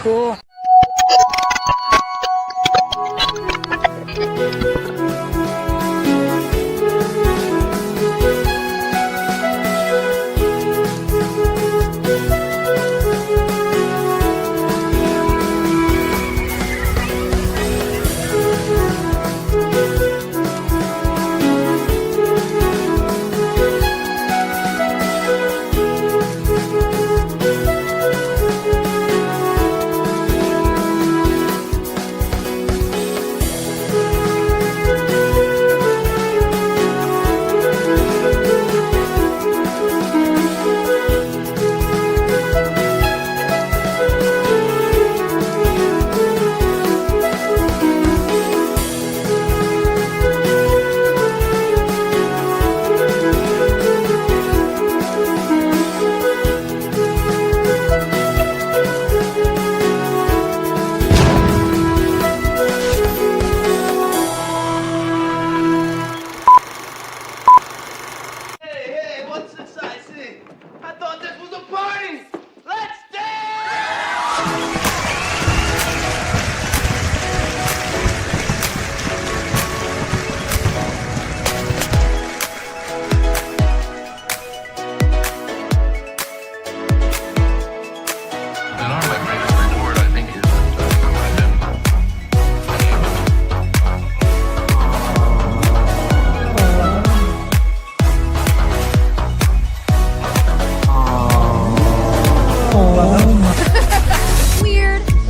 cool.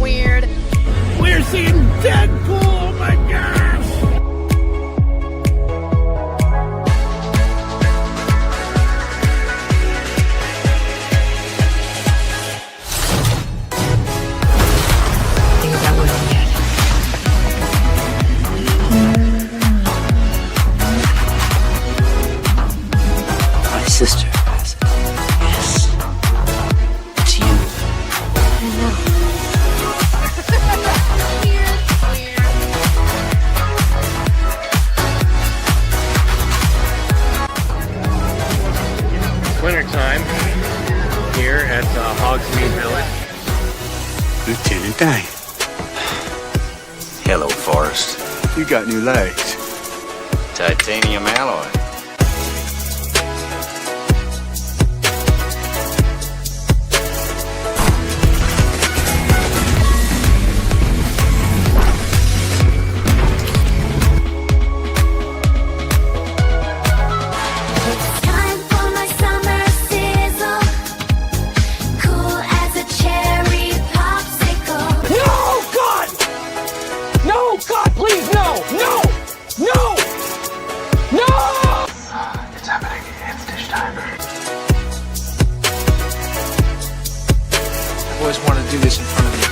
Weird. We're seeing Deadpool, oh my gosh! Think that wasn't yet. My sister has it. Yes. It's you. I know. Wintertime here at Hogsmeade Village. Lieutenant Dane. Hello, Forrest. You got new legs. Titanium alloy. Time for my summer sizzle, cool as a cherry popsicle. No, God! No, God, please, no! No! No! No! It's happening. It's dish time. I've always wanted to do this in front of you.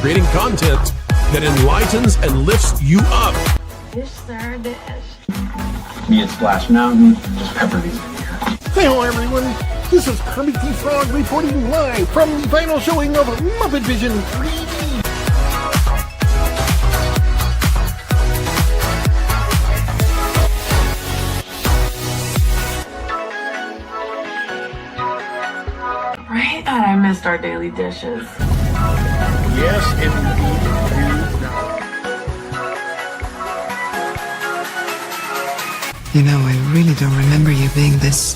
Creating content that enlightens and lifts you up. Dish, sir, dish. Me at Splash Mountain, just pepper these in here. Hello, everyone. This is Kermit the Frog reporting live from the final showing of Muppet Vision 3D. Right? God, I missed our daily dishes. Yes, indeed. You know, I really don't remember you being this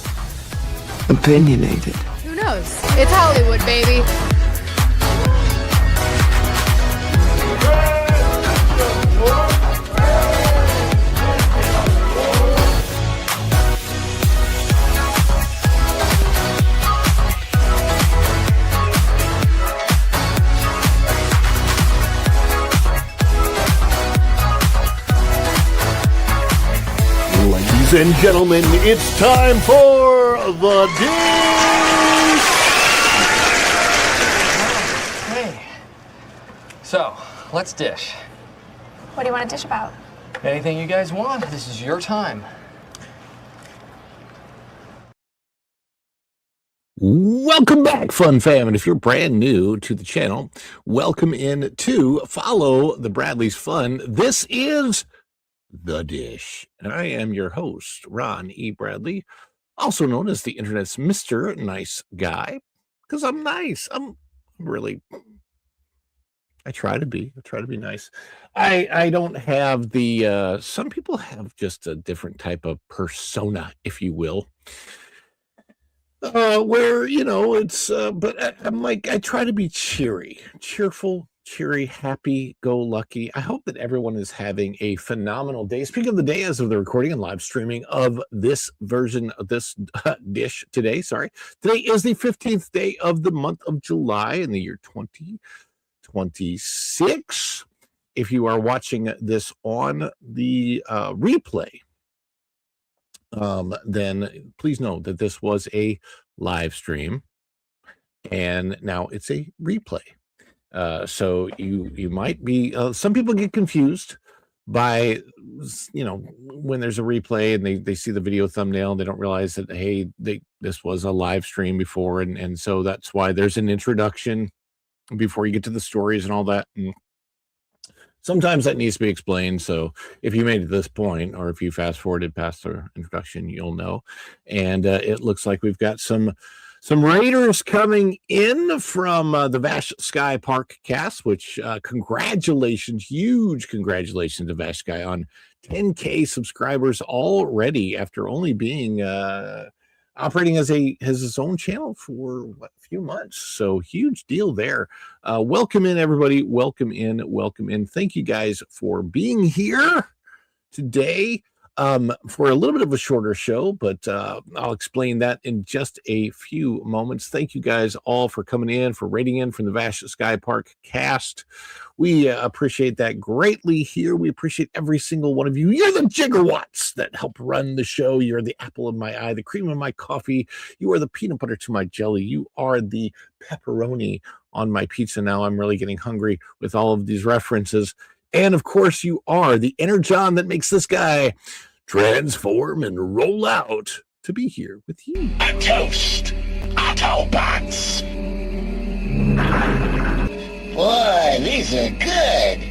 opinionated. Who knows? It's Hollywood, baby. Ladies and gentlemen, it's time for the dish! Hey. So, let's dish. What do you want to dish about? Anything you guys want. This is your time. Welcome back, Fun Fam. And if you're brand new to the channel, welcome in to Follow the Bradley's Fun. This is The Dish. And I am your host, Ron E. Bradley, also known as the internet's Mr. Nice Guy, because I'm nice. I'm really, I try to be nice. I don't have the, some people have just a different type of persona, if you will. Where, you know, it's, but I'm like, I try to be cheerful, cheery, happy, go lucky. I hope that everyone is having a phenomenal day. Speaking of the day, as of the recording and live streaming of this version of this dish today, today is the 15th day of the month of July in the year 2026. If you are watching this on the replay, then please know that this was a live stream and now it's a replay. So you might be, some people get confused by, you know, when there's a replay and they see the video thumbnail and they don't realize that, hey, this was a live stream before. And so that's why there's an introduction before you get to the stories and all that. And sometimes that needs to be explained. So if you made it to this point, or if you fast forwarded past the introduction, you'll know. And it looks like we've got some Raiders coming in from the Vash Sky Park cast, which congratulations, huge congratulations to Vash Sky on 10K subscribers already after only being operating as his own channel for a few months. So huge deal there. Welcome in, everybody. Welcome in. Thank you guys for being here today for a little bit of a shorter show, but I'll explain that in just a few moments. Thank you guys all for coming in, for rating in from the Vash Sky Park cast. We appreciate that greatly here. We appreciate every single one of you. You're the gigawatts that help run the show. You're the apple of my eye, the cream of my coffee. You are the peanut butter to my jelly. You are the pepperoni on my pizza. Now I'm really getting hungry with all of these references. And of course, you are the energon that makes this guy transform and roll out to be here with you. A toast, Autobots. Boy, these are good.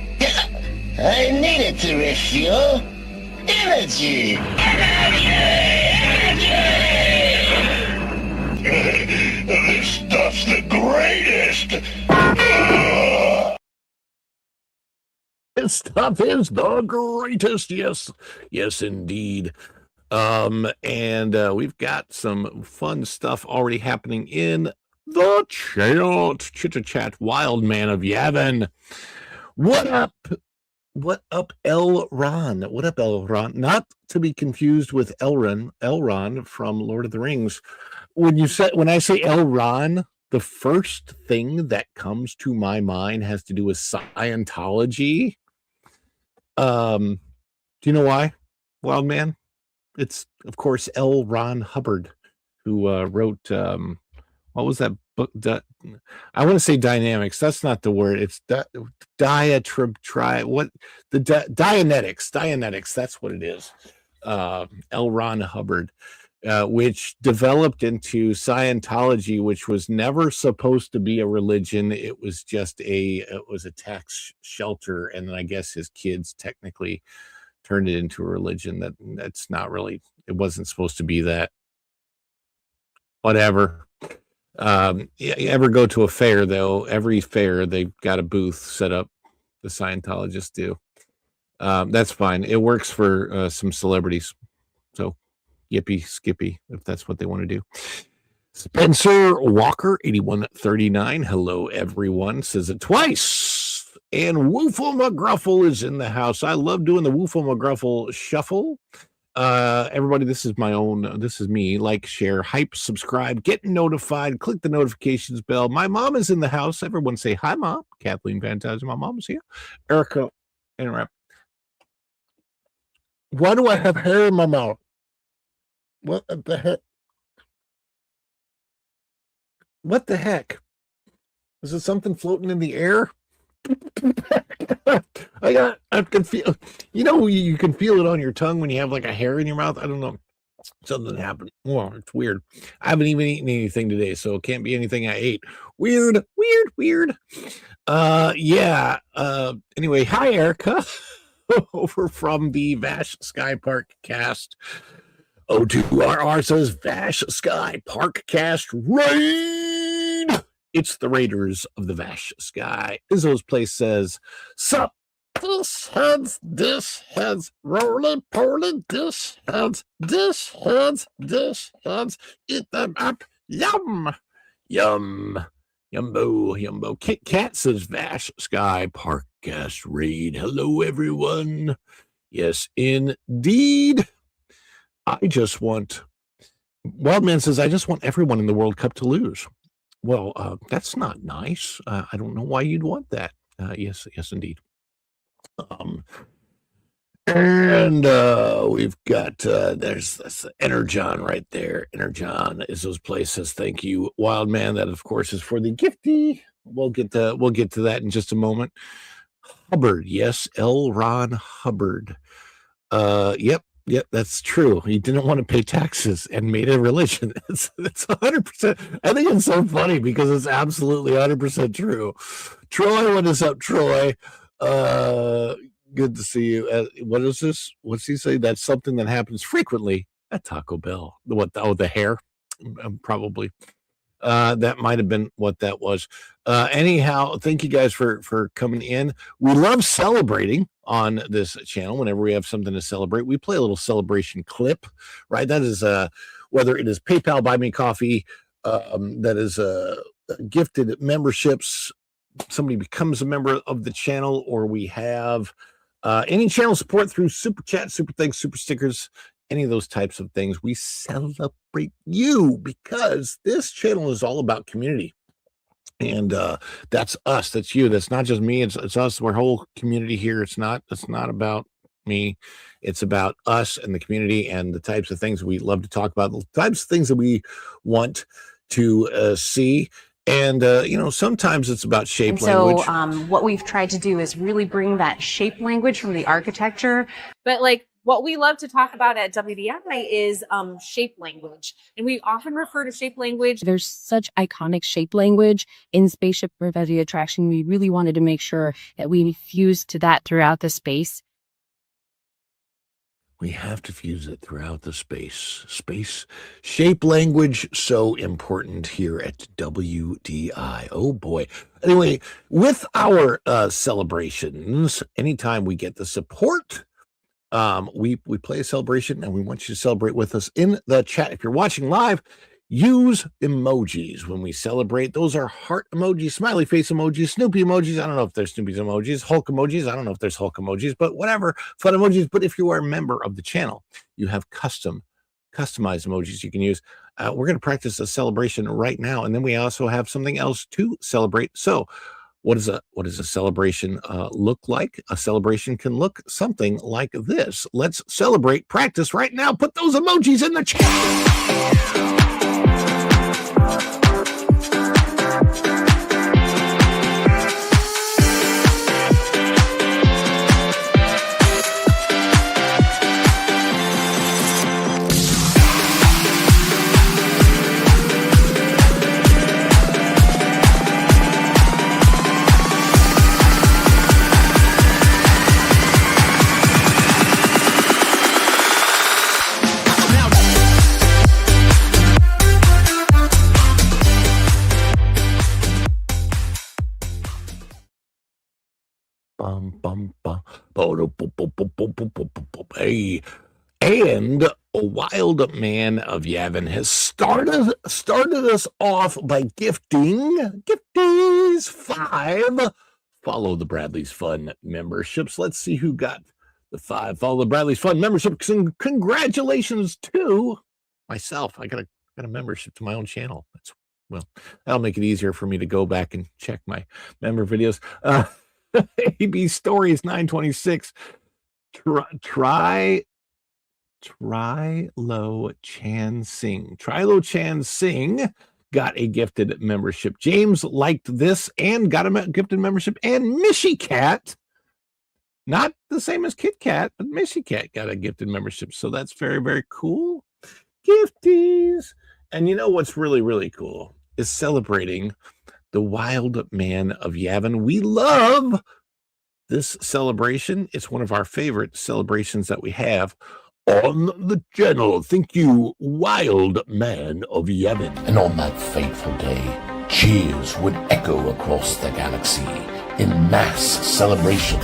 I needed to refuel. Energy. This stuff's the greatest. This stuff is the greatest. Yes, indeed. And we've got some fun stuff already happening in the chat. Wild Man of Yavin. What up, Elrond? What up, Elrond? Not to be confused with Elrond from Lord of the Rings. When I say Elrond, the first thing that comes to my mind has to do with Scientology. Do you know why, Wild Man? It's, of course, L. Ron Hubbard, who wrote, what was that book? I want to say Dynamics. That's not the word. It's Dianetics. That's what it is. L. Ron Hubbard, which developed into Scientology, which was never supposed to be a religion. It was just it was a tax shelter. And then I guess his kids technically turned it into a religion that's not really, it wasn't supposed to be that. Whatever. You ever go to a fair, though? Every fair, they've got a booth set up. The Scientologists do. That's fine. It works for some celebrities. So yippee skippy, if that's what they want to do. Spencer Walker 8139, hello everyone, says it twice. And Woofle McGruffle is in the house. I love doing the Woofle McGruffle shuffle. Everybody, this is me. Like, share, hype, subscribe, get notified, click the notifications bell. My mom is in the house. Everyone say hi, Mom. Kathleen Phantasm, my mom is here. Erica, interrupt. Why do I have hair in my mouth? What the heck? What the heck? Is it something floating in the air? I can feel, you know, you can feel it on your tongue when you have like a hair in your mouth. I don't know. Something happened. Well, it's weird. I haven't even eaten anything today, so it can't be anything I ate. Weird. Yeah. Anyway, hi, Erica. Over from the Vash Sky Park cast. O2RR says Vash Sky Park cast raid. It's the Raiders of the Vash Sky. Izzo's Place says, sup? This heads, roly poly, this heads, eat them up, yum, yumbo. Kit Kat says Vash Sky Parkcast raid. Hello, everyone. Yes, indeed. Wildman says, I just want everyone in the World Cup to lose. Well, that's not nice. I don't know why you'd want that. Yes, indeed. We've got that's Energon right there. Energon is those places. Thank you, Wildman. That of course is for the gifty. We'll get to that in just a moment. Hubbard, yes, L. Ron Hubbard. Yep, that's true. He didn't want to pay taxes and made a religion. It's 100%. I think it's so funny because it's absolutely 100% true. Troy, what is up, Troy? Good to see you. What is this? What's he say? That's something that happens frequently at Taco Bell. The hair? Probably. That might have been what that was. Anyhow, thank you guys for coming in. We love celebrating on this channel. Whenever we have something to celebrate, we play a little celebration clip, right? That is whether it is PayPal, Buy Me Coffee, that is gifted memberships. Somebody becomes a member of the channel, or we have any channel support through super chat, super thanks, super stickers, any of those types of things. We celebrate you because this channel is all about community. And that's us, that's you, that's not just me, it's us. We're a whole community here. It's not about me, it's about us and the community and the types of things we love to talk about, the types of things that we want to see. And, sometimes it's about shape language. So what we've tried to do is really bring that shape language from the architecture. But what we love to talk about at WDI is shape language. And we often refer to shape language. There's such iconic shape language in Spaceship Riveted Attraction. We really wanted to make sure that we fused to that throughout the space. We have to fuse it throughout the space. Shape language, so important here at WDI. Oh, boy. Anyway, with our celebrations, anytime we get the support, we play a celebration, and we want you to celebrate with us in the chat. If you're watching live, use emojis when we celebrate. Those are heart emojis, smiley face emojis, Snoopy emojis. I don't know if there's Snoopy's emojis, Hulk emojis. I don't know if there's Hulk emojis, but whatever, fun emojis. But if you are a member of the channel, you have customized emojis you can use. We're going to practice a celebration right now, and then we also have something else to celebrate. So what does a celebration look like? A celebration can look something like this. Let's celebrate. Practice right now. Put those emojis in the chat. Hey, and a wild man of Yavin has started us off by gifting gifties 5 Follow the Bradley's Fun memberships. Let's see who got the 5 Follow the Bradley's Fun memberships. And congratulations to myself. I got a membership to my own channel. That'll make it easier for me to go back and check my member videos. AB Stories 926. Trilo Chan Singh got a gifted membership. James liked this and got a gifted membership. And Mishy Cat, not the same as Kit Kat, but Mishy Cat got a gifted membership. So that's very, very cool. Gifties. And you know what's really, really cool is celebrating the wild man of Yavin. We love this celebration. It's one of our favorite celebrations that we have on the channel. Thank you, wild man of Yavin. And on that fateful day, cheers would echo across the galaxy in mass celebration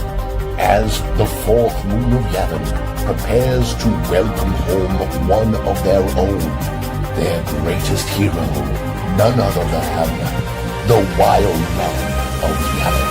as the fourth moon of Yavin prepares to welcome home one of their own, their greatest hero, none other than the wild man of Yavin.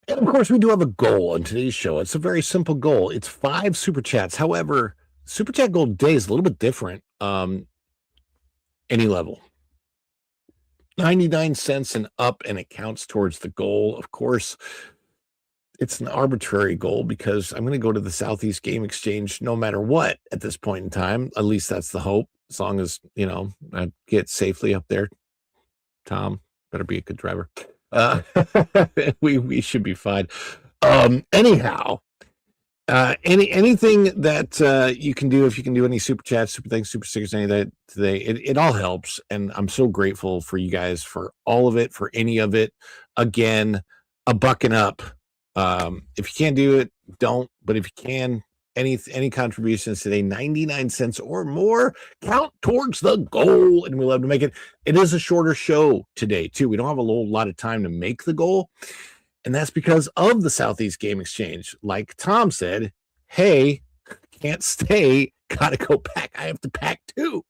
And of course, we do have a goal on today's show. It's a very simple goal. It's 5 super chats. However, super chat goal today is a little bit different. Any level, 99 cents and up, and it counts towards the goal. Of course, it's an arbitrary goal because I'm going to go to the Southeast Game Exchange no matter what at this point in time. At least that's the hope. As long as, I get safely up there. Tom, better be a good driver. We should be fine. Anyhow, anything that you can do, if you can do any super chats, super thanks, super stickers, any of that today, it all helps, and I'm so grateful for you guys for all of it, for any of it. Again, a bucking up. If you can't do it, don't. But if you can, any contributions today, 99 cents or more, count towards the goal, and we love to make it. It is a shorter show today too. We don't have a lot of time to make the goal, and that's because of the Southeast Game Exchange. Like Tom said, hey, can't stay, gotta go pack. I have to pack too.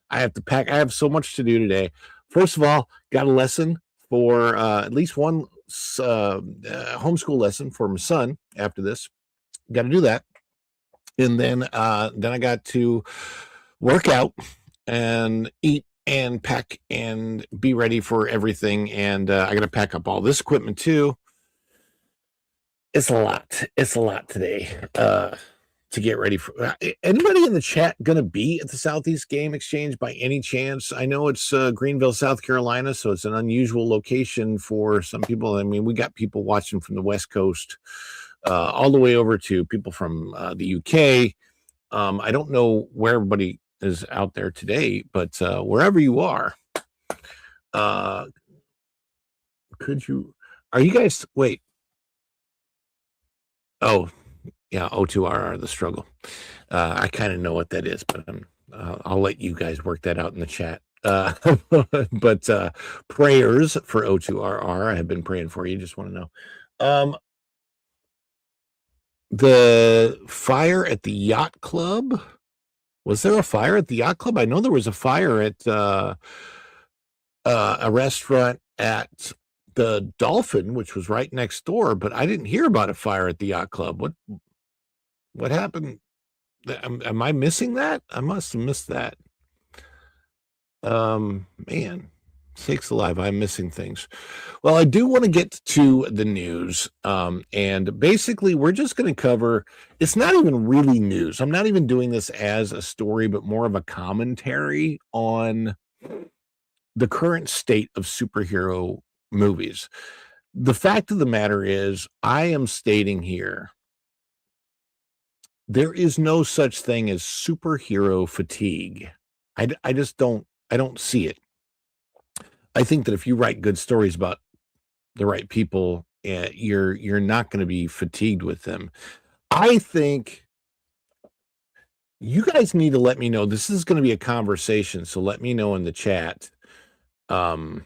I have so much to do today. First of all, got a lesson for at least one homeschool lesson for my son after this. Got to do that. And then I got to work out and eat and pack and be ready for everything. And I got to pack up all this equipment too. It's a lot. It's a lot today to get ready for. Anybody in the chat going to be at the Southeast Game Exchange by any chance? I know it's Greenville, South Carolina, so it's an unusual location for some people. I mean, we got people watching from the West Coast. All the way over to people from the UK. I don't know where everybody is out there today, but wherever you are, are you guys, wait. Oh, yeah, O2RR, the struggle. I kind of know what that is, but I'll let you guys work that out in the chat. But prayers for O2RR. I have been praying for you. Just want to know. The fire at the yacht club. Was there a fire at the yacht club? I know there was a fire at a restaurant at the Dolphin, which was right next door, but I didn't hear about a fire at the yacht club. What happened? Am I missing that? I must have missed that. Man. Sakes alive, I'm missing things. Well, I do want to get to the news. And basically, we're just going to cover, it's not even really news. I'm not even doing this as a story, but more of a commentary on the current state of superhero movies. The fact of the matter is, I am stating here, there is no such thing as superhero fatigue. I just don't see it. I think that if you write good stories about the right people, you're not going to be fatigued with them. I think you guys need to let me know. This is going to be a conversation, so let me know in the chat, and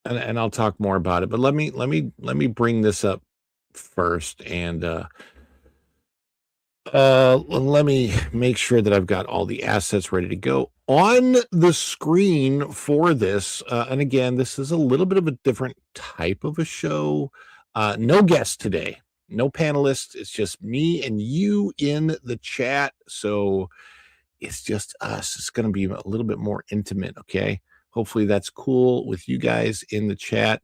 I'll talk more about it. But let me bring this up first, and let me make sure that I've got all the assets ready to go on the screen for this. And again, this is a little bit of a different type of a show. No guests today, no panelists. It's just me and you in the chat. So it's just us. It's going to be a little bit more intimate. Okay. Hopefully that's cool with you guys in the chat.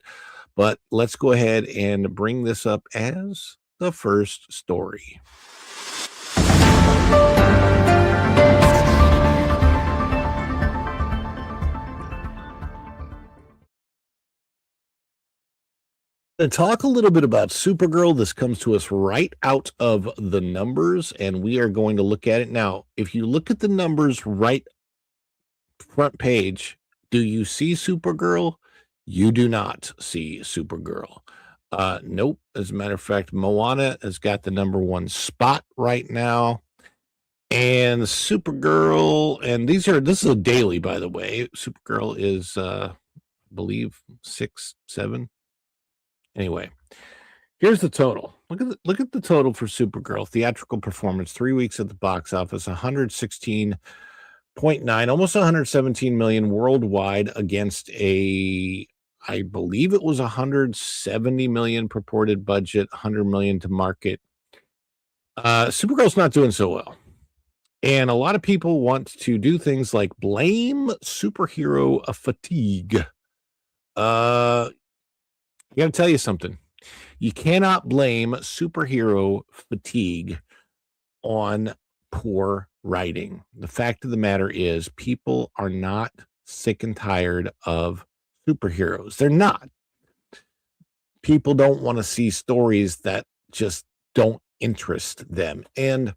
But let's go ahead and bring this up as the first story. To talk a little bit about Supergirl. This comes to us right out of the numbers, and we are going to look at it now. If you look at the numbers right front page, do you see Supergirl? You do not see Supergirl. Nope. As a matter of fact, Moana has got the number 1 spot right now. And Supergirl, and this is a daily, by the way. Supergirl is, I believe, 6, 7. Anyway, here's the total. Look at the total for Supergirl. Theatrical performance, 3 weeks at the box office, 116.9, almost 117 million worldwide against I believe it was 170 million purported budget, 100 million to market. Supergirl's not doing so well. And a lot of people want to do things like blame superhero fatigue. I got to tell you something. You cannot blame superhero fatigue on poor writing. The fact of the matter is, people are not sick and tired of superheroes. They're not. People don't want to see stories that just don't interest them. And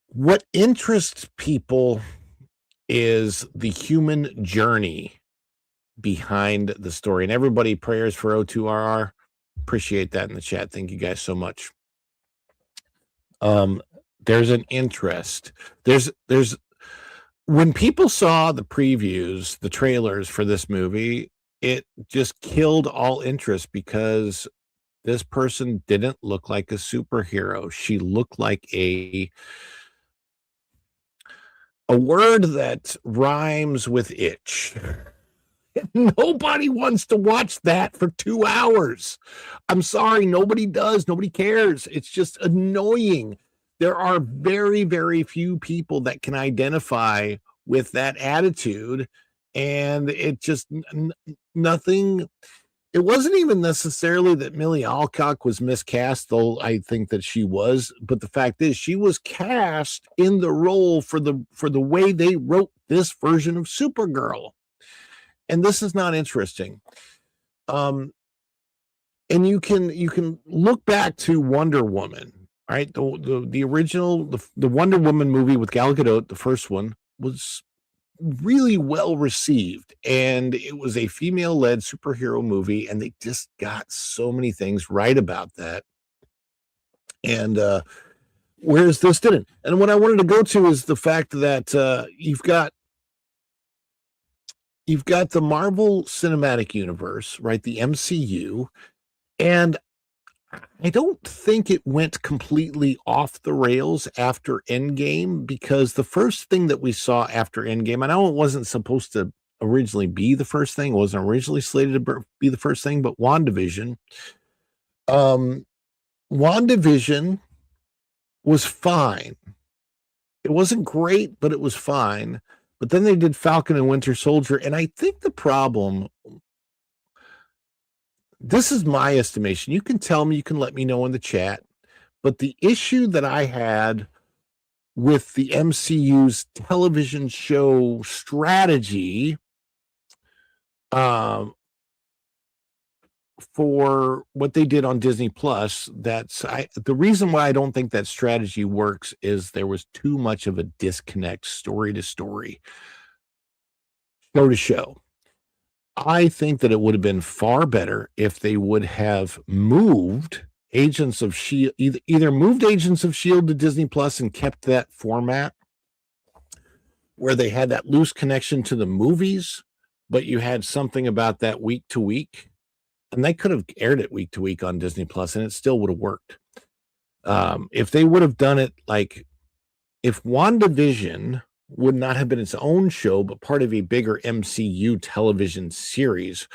what interests people is the human journey behind the story. And everybody, prayers for O2RR. Appreciate that in the chat. Thank you guys so much. There's an interest. There's when people saw the previews, the trailers for this movie, it just killed all interest because this person didn't look like a superhero. She looked like a word that rhymes with itch. Nobody wants to watch that for 2 hours. I'm sorry, nobody does. Nobody cares. It's just annoying. There are very, very few people that can identify with that attitude, and it just nothing. It wasn't even necessarily that Millie Alcock was miscast, though I think that she was. But the fact is, she was cast in the role for the way they wrote this version of Supergirl. And this is not interesting. And you can look back to Wonder Woman, right? The original, the Wonder Woman movie with Gal Gadot, the first one, was really well received. And it was a female-led superhero movie, and they just got so many things right about that. And whereas this didn't. And what I wanted to go to is the fact that you've got the Marvel Cinematic Universe, right? The MCU. And I don't think it went completely off the rails after Endgame, because the first thing that we saw after Endgame, I know it wasn't supposed to originally be the first thing, it wasn't originally slated to be the first thing, but WandaVision. WandaVision was fine. It wasn't great, but it was fine. But then they did Falcon and Winter Soldier, and I think the problem, this is my estimation, you can tell me, you can let me know in the chat, but the issue that I had with the MCU's television show strategy for what they did on Disney Plus, the reason why I don't think that strategy works is there was too much of a disconnect story to story, show to show. I think that it would have been far better if they would have moved Agents of S.H.I.E.L.D., either moved Agents of S.H.I.E.L.D. to Disney Plus and kept that format where they had that loose connection to the movies, but you had something about that week to week. And they could have aired it week to week on Disney Plus, and it still would have worked. If they would have done it like, if WandaVision would not have been its own show, but part of a bigger MCU television series,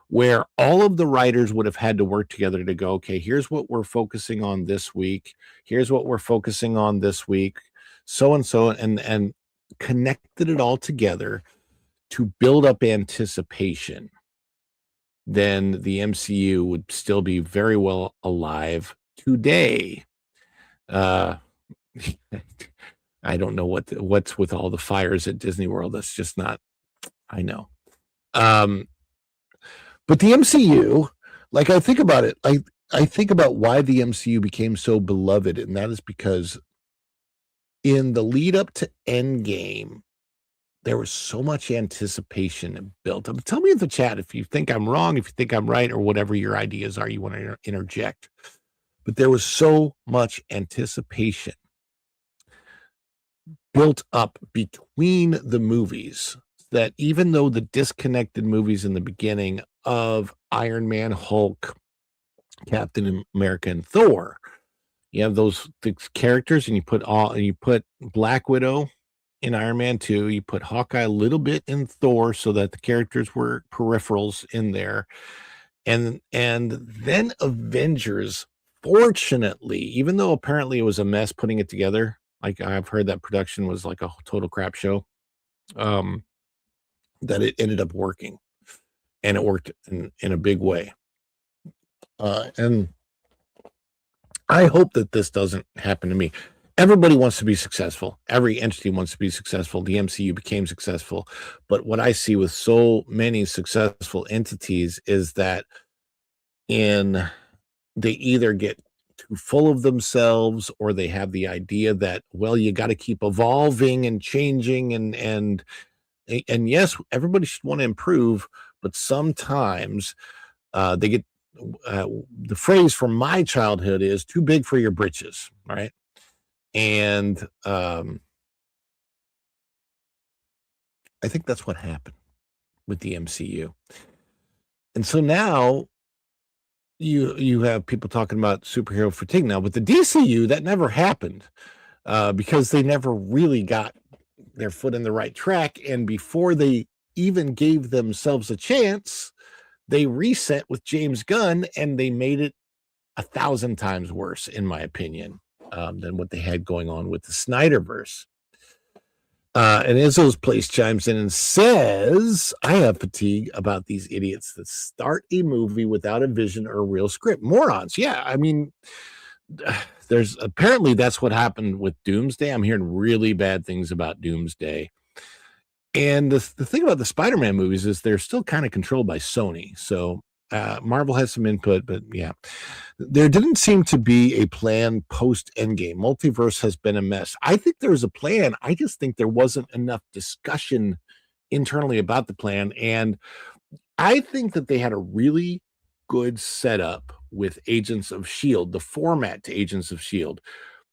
where all of the writers would have had to work together to go, okay, here's what we're focusing on this week. Here's what we're focusing on this week. So and so, and connected it all together to build up anticipation, then the MCU would still be very well alive today. I don't know what's with all the fires at Disney World. That's just not. I know. But the MCU, like I think about it, I think about why the MCU became so beloved, and that is because in the lead up to Endgame, there was so much anticipation built up. Tell me in the chat if you think I'm wrong, if you think I'm right, or whatever your ideas are you want to interject. But there was so much anticipation built up between the movies that even though the disconnected movies in the beginning of Iron Man, Hulk, Captain America, and Thor, you have the characters, and you put Black Widow in Iron Man 2, you put Hawkeye a little bit in Thor so that the characters were peripherals in there. And then Avengers, fortunately, even though apparently it was a mess putting it together, like I've heard that production was like a total crap show, that it ended up working, and it worked in a big way. And I hope that this doesn't happen to me. Everybody wants to be successful. Every entity wants to be successful. The MCU became successful. But what I see with so many successful entities is that they either get too full of themselves, or they have the idea that, well, you got to keep evolving and changing. And yes, everybody should want to improve, but sometimes they get the phrase from my childhood is too big for your britches, right? And I think that's what happened with the MCU. And so now you have people talking about superhero fatigue now. With the DCU, that never happened because they never really got their foot in the right track. And before they even gave themselves a chance, they reset with James Gunn, and they made it 1,000 times worse, in my opinion, than what they had going on with the Snyderverse. And Izzo's Place chimes in and says, I have fatigue about these idiots that start a movie without a vision or a real script. Morons. Yeah, I mean, there's apparently that's what happened with Doomsday. I'm hearing really bad things about Doomsday. And the thing about the Spider-Man movies is they're still kind of controlled by Sony. So Marvel has some input, but yeah, there didn't seem to be a plan post Endgame. Multiverse has been a mess. I think there was a plan. I just think there wasn't enough discussion internally about the plan. And I think that they had a really good setup with Agents of S.H.I.E.L.D., the format to Agents of S.H.I.E.L.D.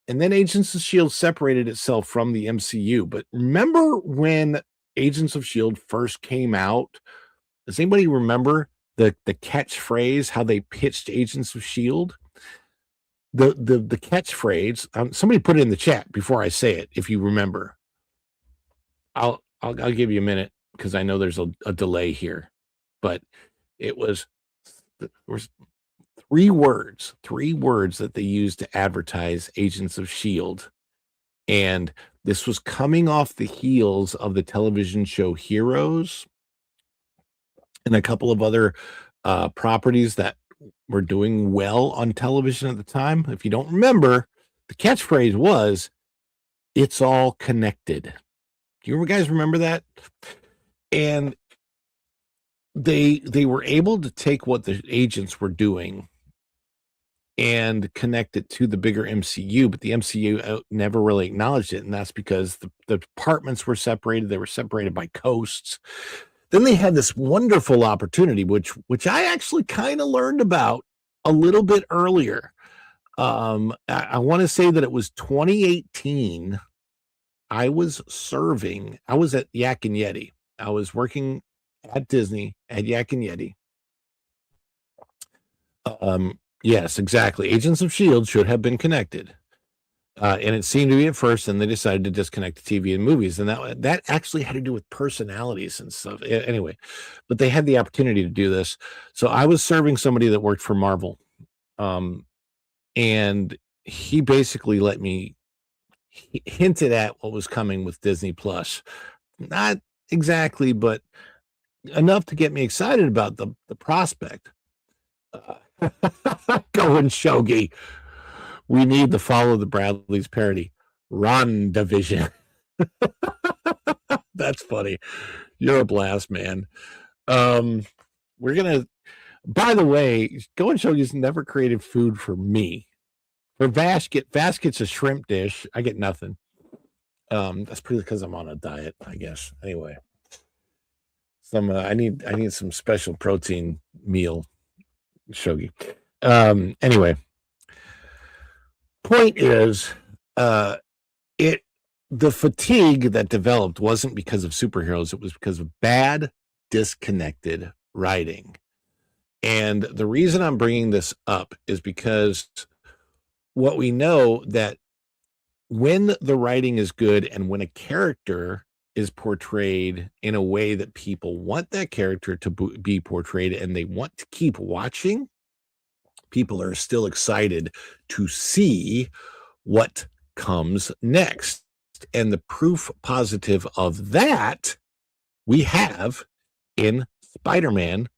And then Agents of S.H.I.E.L.D. separated itself from the MCU. But remember when Agents of S.H.I.E.L.D. first came out? Does anybody remember the catchphrase, how they pitched Agents of S.H.I.E.L.D.? The catchphrase, somebody put it in the chat before I say it, if you remember. I'll give you a minute because I know there's a delay here. But there was three words that they used to advertise Agents of S.H.I.E.L.D. And this was coming off the heels of the television show Heroes and a couple of other properties that were doing well on television at the time. If you don't remember, the catchphrase was, "It's all connected." Do you guys remember that? And they were able to take what the agents were doing and connect it to the bigger MCU, but the MCU never really acknowledged it, and that's because the departments were separated. They were separated by coasts. Then they had this wonderful opportunity, which I actually kind of learned about a little bit earlier. I want to say that it was 2018. I was at Yak and Yeti. I was working at Disney at Yak and Yeti. Yes, exactly. Agents of S.H.I.E.L.D. should have been connected. And it seemed to be at first, and they decided to disconnect the TV and movies. And that actually had to do with personalities and stuff. Anyway, but they had the opportunity to do this. So I was serving somebody that worked for Marvel. And he basically hinted at what was coming with Disney Plus. Not exactly, but enough to get me excited about the prospect. Going Shogi. We need to follow the Bradley's parody. Ron Division. That's funny. You're a blast, man. We're gonna. By the way, Going Shogi's never created food for me. For Vash gets a shrimp dish. I get nothing. That's pretty because I'm on a diet, I guess. Anyway, I need some special protein meal, Shogi. Anyway, point is, the fatigue that developed wasn't because of superheroes. It was because of bad, disconnected writing. And the reason I'm bringing this up is because what we know that when the writing is good and when a character is portrayed in a way that people want that character to be portrayed and they want to keep watching, people are still excited to see what comes next. And the proof positive of that we have in Spider-Man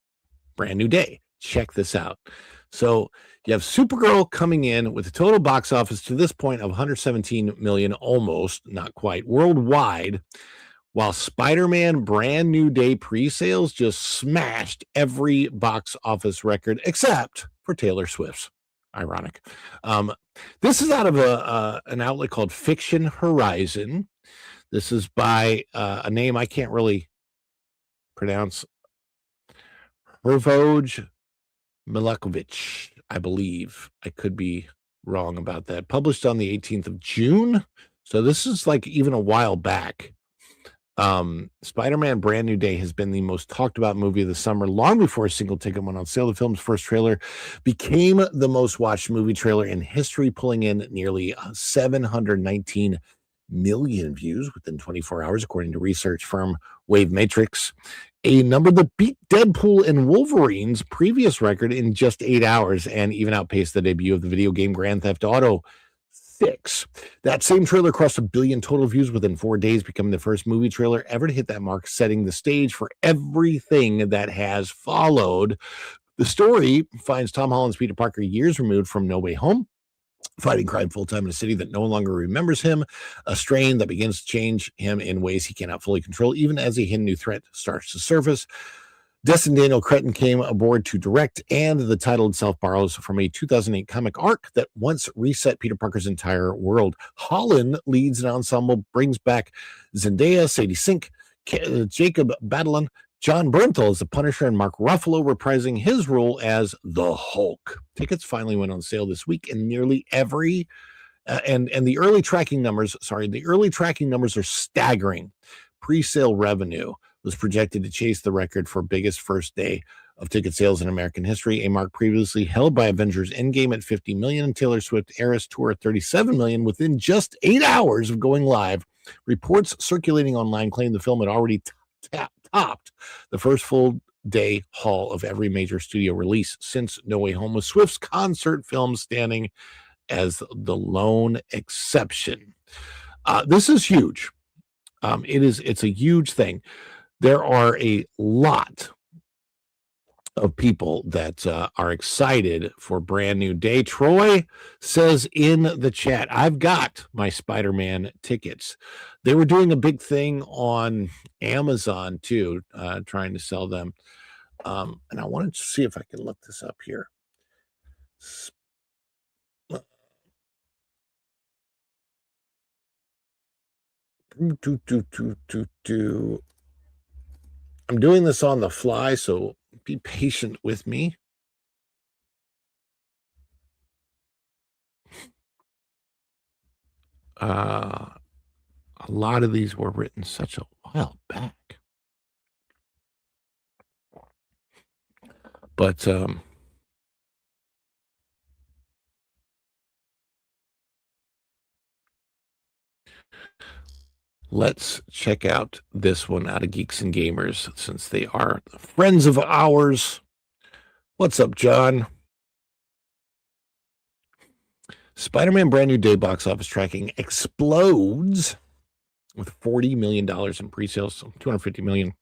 Brand New Day. Check this out. So you have Supergirl coming in with a total box office to this point of 117 million, almost, not quite, worldwide, while Spider-Man Brand New Day pre-sales just smashed every box office record except for Taylor Swift's. Ironic. This is out of an outlet called Fiction Horizon. This is by a name I can't really pronounce. Hervoj Milakovic, I believe. I could be wrong about that. Published on the 18th of June. So this is like even a while back. Spider-Man Brand New Day has been the most talked about movie of the summer, long before a single ticket went on sale. The film's first trailer became the most watched movie trailer in history, pulling in nearly 719 million views within 24 hours, according to research firm Wave Matrix, a number that beat Deadpool and Wolverine's previous record in just 8 hours and even outpaced the debut of the video game Grand Theft Auto 6. That same trailer crossed 1 billion total views within 4 days, becoming the first movie trailer ever to hit that mark, setting the stage for everything that has followed. The story finds Tom Holland's Peter Parker years removed from No Way Home, fighting crime full-time in a city that no longer remembers him, a strain that begins to change him in ways he cannot fully control, even as a hidden new threat starts to surface. Destin Daniel Cretton came aboard to direct, and the title itself borrows from a 2008 comic arc that once reset Peter Parker's entire world. Holland leads an ensemble, brings back Zendaya, Sadie Sink, Jacob Batalon, John Bernthal as the Punisher, and Mark Ruffalo reprising his role as the Hulk. Tickets finally went on sale this week, and nearly every and the early tracking numbers are staggering. Pre-sale revenue was projected to chase the record for biggest first day of ticket sales in American history, a mark previously held by Avengers Endgame at 50 million and Taylor Swift Eras Tour at 37 million within just 8 hours of going live. Reports circulating online claim the film had already topped the first full day haul of every major studio release since No Way Home, with Swift's concert film standing as the lone exception. This is huge. It's a huge thing. There are a lot of people that are excited for Brand New Day. Troy says in the chat, I've got my Spider-Man tickets. They were doing a big thing on Amazon too, trying to sell them. And I wanted to see if I can look this up here. I'm doing this on the fly, so be patient with me. A lot of these were written such a while back. But let's check out this one out of Geeks and Gamers, since they are friends of ours. What's up, John? Spider-Man Brand New Day box office tracking explodes with $40 million in pre-sales, so $250 million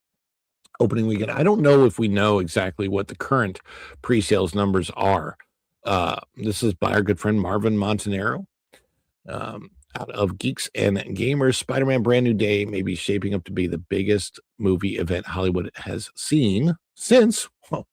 opening weekend. I don't know if we know exactly what the current pre-sales numbers are. This is by our good friend Marvin Montanaro. Out of Geeks and Gamers, Spider-Man Brand New Day may be shaping up to be the biggest movie event Hollywood has seen since, well,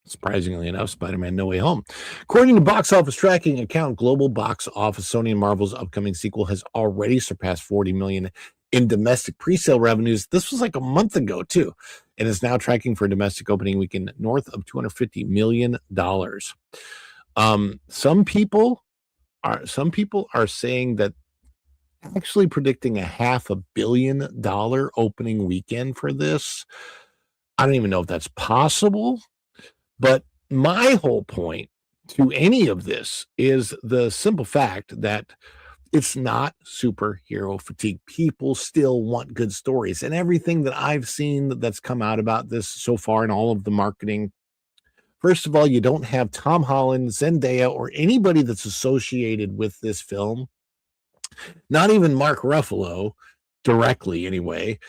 surprisingly enough, Spider-Man No Way Home. According to box office tracking account Global Box Office, Sony and Marvel's upcoming sequel has already surpassed 40 million in domestic pre-sale revenues. This was like a month ago too, and is now tracking for domestic opening weekend north of $250 million. Some people are saying that actually predicting $500 million opening weekend for this. I don't even know if that's possible, but my whole point to any of this is the simple fact that it's not superhero fatigue. People still want good stories, and everything that I've seen that's come out about this so far in all of the marketing. First of all, you don't have Tom Holland, Zendaya, or anybody that's associated with this film. Not even Mark Ruffalo, directly anyway,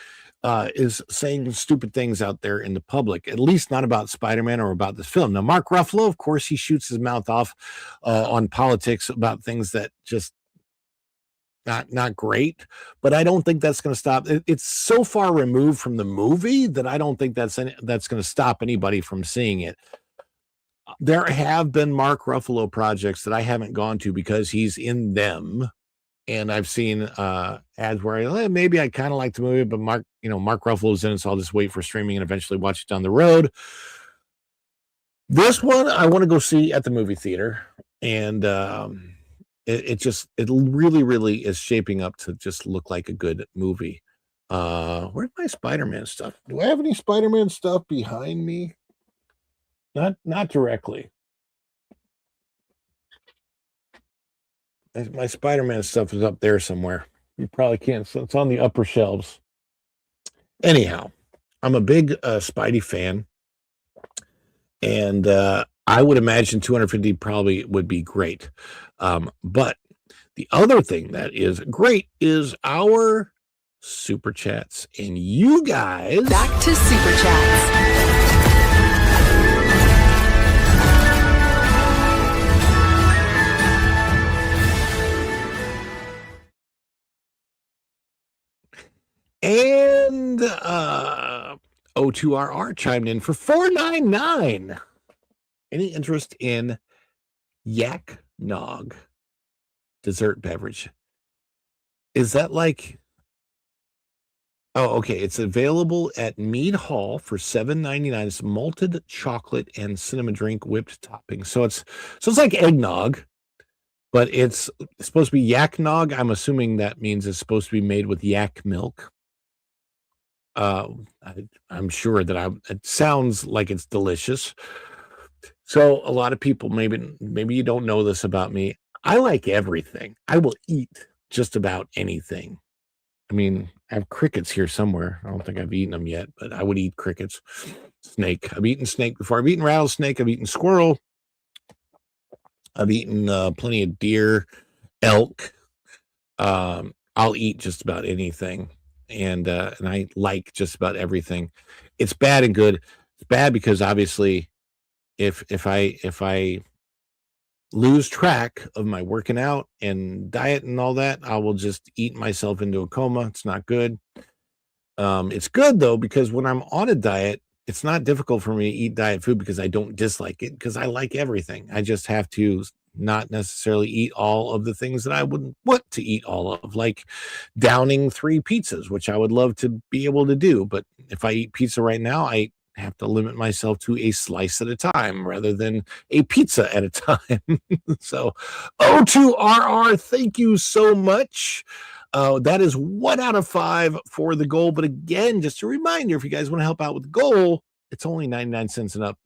is saying stupid things out there in the public, at least not about Spider-Man or about this film. Now, Mark Ruffalo, of course, he shoots his mouth off on politics about things that just not great, but I don't think that's going to stop. It's so far removed from the movie that I don't think that's going to stop anybody from seeing it. There have been Mark Ruffalo projects that I haven't gone to because he's in them. And I've seen ads where maybe I kind of like the movie, but Mark Ruffalo's in it, so I'll just wait for streaming and eventually watch it down the road. This one I want to go see at the movie theater, and it really, really is shaping up to just look like a good movie. Where's my Spider-Man stuff? Do I have any Spider-Man stuff behind me? Not directly. My Spider-Man stuff is up there somewhere. You probably can't. So it's on the upper shelves. Anyhow, I'm a big Spidey fan, and I would imagine 250 probably would be great. But the other thing that is great is our Super Chats. And you guys... Back to Super Chats. And O2RR chimed in for $4.99. Any interest in Yak Nog dessert beverage? Is that like... Oh, okay. It's available at Mead Hall for $7.99. It's malted chocolate and cinnamon drink whipped topping. So it's like eggnog, but it's supposed to be yak nog. I'm assuming that means it's supposed to be made with yak milk. I'm sure that it sounds like it's delicious. So a lot of people, maybe you don't know this about me. I like everything. I will eat just about anything. I mean, I have crickets here somewhere. I don't think I've eaten them yet, but I would eat crickets. Snake. I've eaten snake before. I've eaten rattlesnake. I've eaten squirrel. I've eaten plenty of deer, elk. I'll eat just about anything. And I like just about everything. It's bad and good. It's bad because obviously if I lose track of my working out and diet and all that, I will just eat myself into a coma. It's not good. It's good though, because when I'm on a diet, it's not difficult for me to eat diet food because I don't dislike it, because I like everything. I just have to not necessarily eat all of the things that I wouldn't want to eat all of, like downing 3 pizzas, which I would love to be able to do. But if I eat pizza right now, I have to limit myself to a slice at a time rather than a pizza at a time. So O2RR, thank you so much. That is 1 out of 5 for the goal. But again, just a reminder, if you guys want to help out with the goal, it's only 99 cents and up.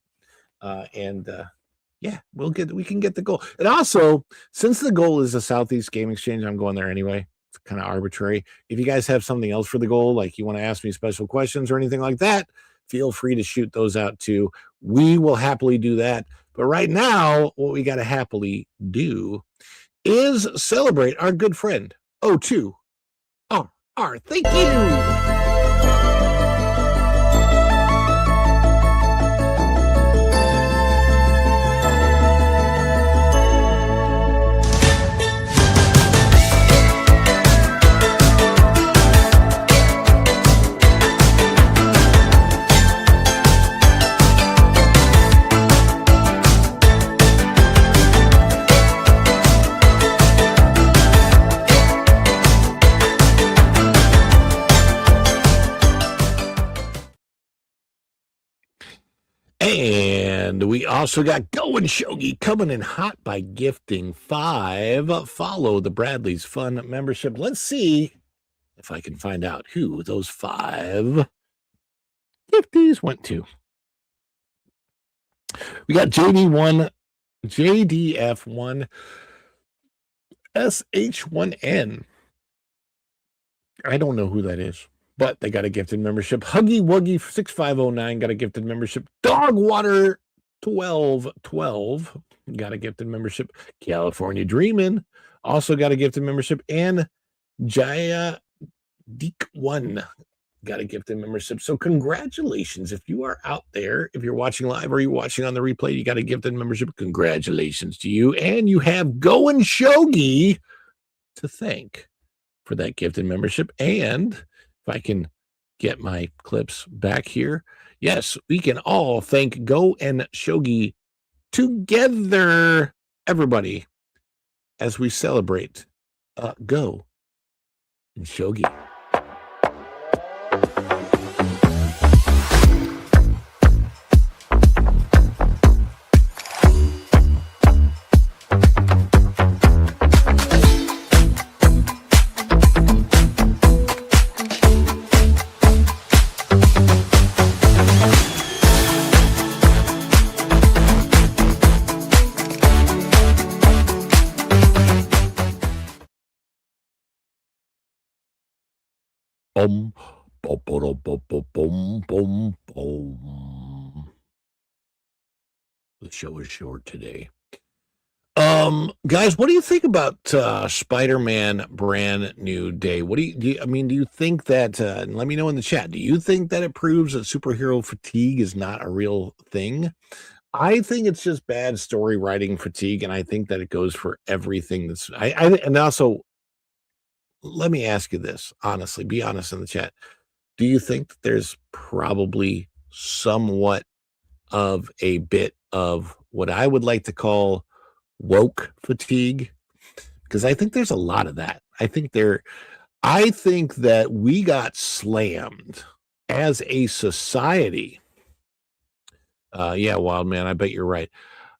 Yeah, we can get the goal. And also, since the goal is a Southeast Game Exchange, I'm going there anyway. It's kind of arbitrary. If you guys have something else for the goal, like you want to ask me special questions or anything like that, feel free to shoot those out too. We will happily do that. But right now, what we got to happily do is celebrate our good friend, O2RR. are. Thank you. And we also got Going Shogi coming in hot by gifting 5. Follow the Bradley's Fun membership. Let's see if I can find out who those 5 gifties went to. We got JD1, JDF1, SH1N. I don't know who that is, but they got a gifted membership. Huggy Wuggy 6509 got a gifted membership. Dogwater 1212 got a gifted membership. California Dreamin' also got a gifted membership. And Jaya Deek 1 got a gifted membership. So congratulations. If you are out there, if you're watching live or you're watching on the replay, you got a gifted membership. Congratulations to you. And you have Going Shogi to thank for that gifted membership. And if I can get my clips back here, yes, we can all thank Go and Shogi together, everybody, as we celebrate Go and Shogi. Boom, boom, boom, boom, boom, boom, boom. The show is short today. Guys, what do you think about Spider-Man Brand New Day? What do you think that? And let me know in the chat. Do you think that it proves that superhero fatigue is not a real thing? I think it's just bad story writing fatigue, and I think that it goes for everything that's. And also, let me ask you this honestly. Be honest in the chat. Do you think that there's probably somewhat of a bit of what I would like to call woke fatigue? Because I think there's a lot of that. I think that we got slammed as a society. Yeah, Wild Man, I bet you're right.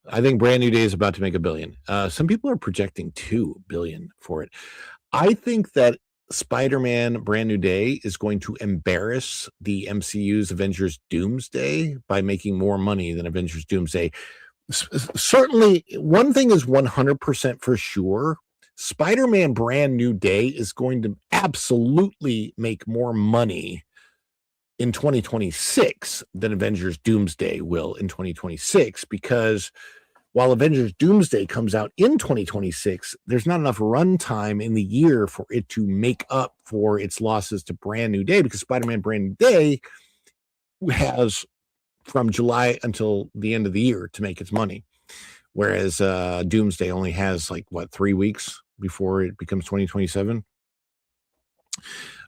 I think Brand New Day is about to make $1 billion. Some people are projecting $2 billion for it. I think that Spider-Man Brand New Day is going to embarrass the MCU's Avengers Doomsday by making more money than Avengers Doomsday. Certainly, one thing is 100% for sure. Spider-Man Brand New Day is going to absolutely make more money in 2026 than Avengers Doomsday will in 2026, because while Avengers Doomsday comes out in 2026, there's not enough runtime in the year for it to make up for its losses to Brand New Day, because Spider-Man Brand New Day has from July until the end of the year to make its money, whereas Doomsday only has 3 weeks before it becomes 2027.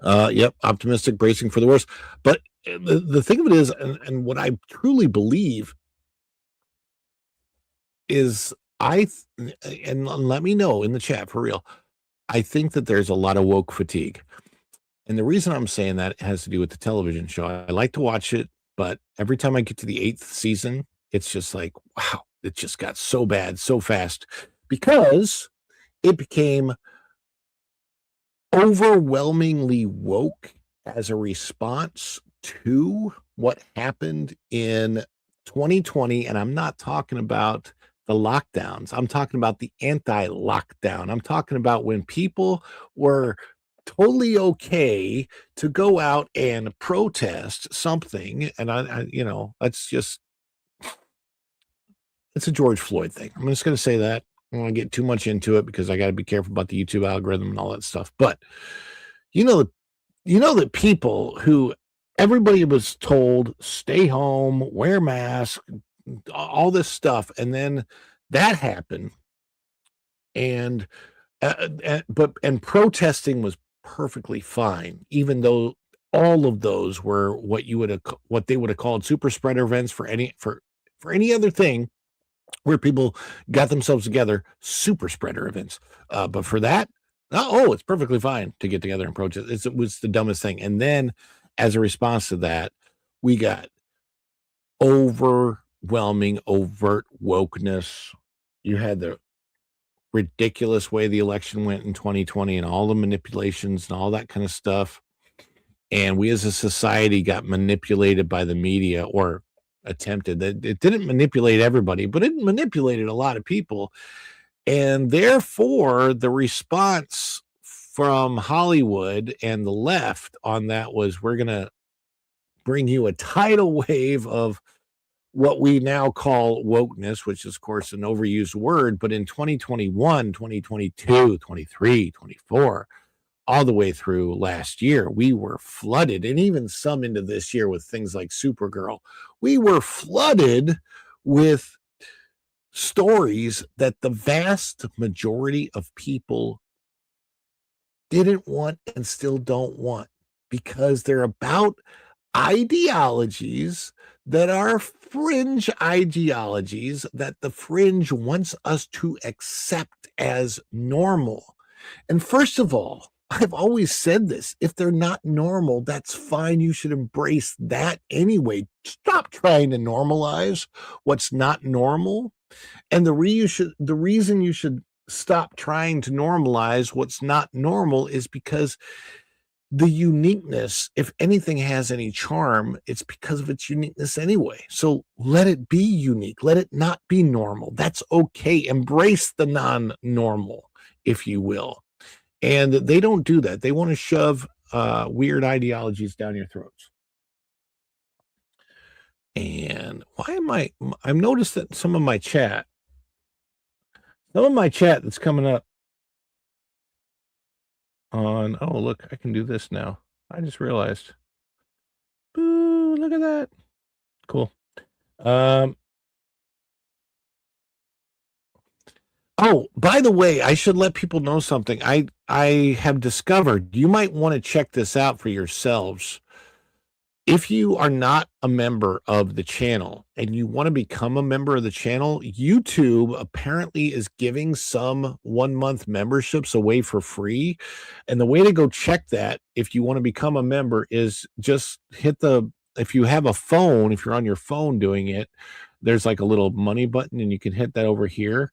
Yep, optimistic, bracing for the worst. But the thing of it is, and what I truly believe is, and let me know in the chat for real, I think that there's a lot of woke fatigue. And the reason I'm saying that has to do with the television show. I like to watch it, but every time I get to the 8th season, it's just like, wow, it just got so bad so fast, because it became overwhelmingly woke as a response to what happened in 2020. And I'm not talking about the lockdowns. I'm talking about the anti-lockdown. I'm talking about when people were totally okay to go out and protest something. And it's a George Floyd thing. I'm just going to say that. I don't want to get too much into it because I got to be careful about the YouTube algorithm and all that stuff. But you know that people who everybody was told stay home, wear masks, all this stuff, and then that happened, and but protesting was perfectly fine, even though all of those were what they would have called super spreader events for any other thing where people got themselves together, super spreader events. But for that, it's perfectly fine to get together and protest. It was the dumbest thing. And then, as a response to that, we got overwhelming, overt wokeness. You had the ridiculous way the election went in 2020 and all the manipulations and all that kind of stuff. And we as a society got manipulated by the media, or attempted. That it didn't manipulate everybody, but it manipulated a lot of people. And therefore, the response from Hollywood and the left on that was, we're going to bring you a tidal wave of what we now call wokeness, which is, of course, an overused word. But in 2021, 2022, 23, 24, all the way through last year, we were flooded, and even some into this year with things like Supergirl. We were flooded with stories that the vast majority of people didn't want and still don't want, because they're about ideologies that are fringe ideologies that the fringe wants us to accept as normal. And first of all, I've always said this, if they're not normal, that's fine. You should embrace that anyway. Stop trying to normalize what's not normal. And the reason you should stop trying to normalize what's not normal is because the uniqueness, if anything has any charm, it's because of its uniqueness anyway. So let it be unique. Let it not be normal. That's okay. Embrace the non-normal, if you will. And they don't do that. They want to shove weird ideologies down your throats. And I've noticed that some of my chat that's coming up on, oh, look, I can do this now. I just realized. Boo, look at that. Cool. Oh, by the way, I should let people know something. I have discovered, you might want to check this out for yourselves. If you are not a member of the channel and you want to become a member of the channel, YouTube apparently is giving some 1-month memberships away for free. And the way to go check that, if you want to become a member, is just if you have a phone, if you're on your phone doing it, there's like a little money button and you can hit that over here.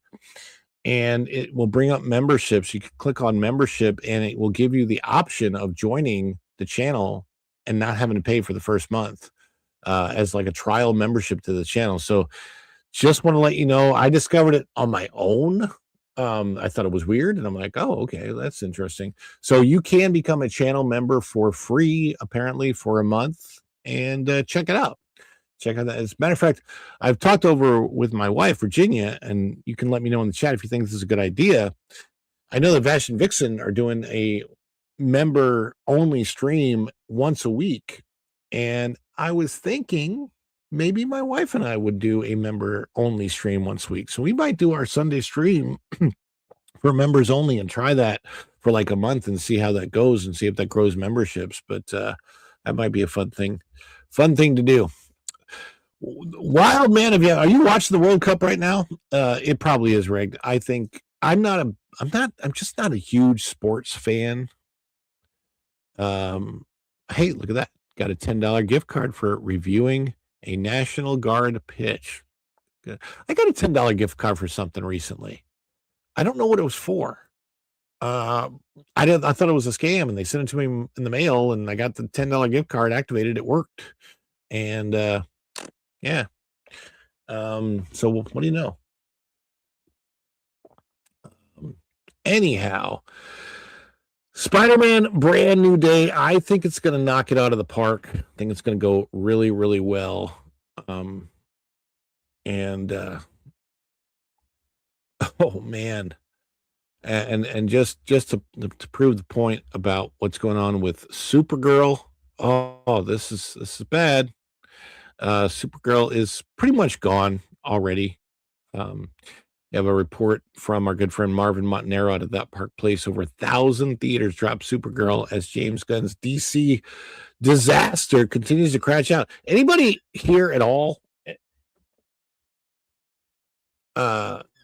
And it will bring up memberships. You can click on membership and it will give you the option of joining the channel and not having to pay for the first month as like a trial membership to the channel. So just want to let you know, I discovered it on my own. I thought it was weird, and I'm like, oh, okay, that's interesting. So you can become a channel member for free, apparently, for a month, and check it out. Check out that. As a matter of fact, I've talked over with my wife, Virginia, and you can let me know in the chat if you think this is a good idea. I know that Vash and Vixen are doing a member only stream once a week, and I was thinking maybe my wife and I would do a member only stream once a week. So we might do our Sunday stream for members only and try that for like a month and see how that goes and see if that grows memberships. But that might be a fun thing to do. Wild man, are you watching the World Cup right now? It probably is rigged. I think I'm just not a huge sports fan. Hey, look at that. Got a $10 gift card for reviewing a National Guard pitch. I got a $10 gift card for something recently. I don't know what it was for. I thought it was a scam, and they sent it to me in the mail, and I got the $10 gift card activated. It worked. And yeah. So what do you know? Anyhow, Spider-Man, brand new day. I think it's going to knock it out of the park. I think it's going to go really, really well. Oh man, And just to prove the point about what's going on with Supergirl. Oh, this is bad. Supergirl is pretty much gone already. We have a report from our good friend Marvin Montanaro out of That Park Place. Over 1,000 theaters dropped Supergirl as James Gunn's DC disaster continues to crash out. Anybody here at all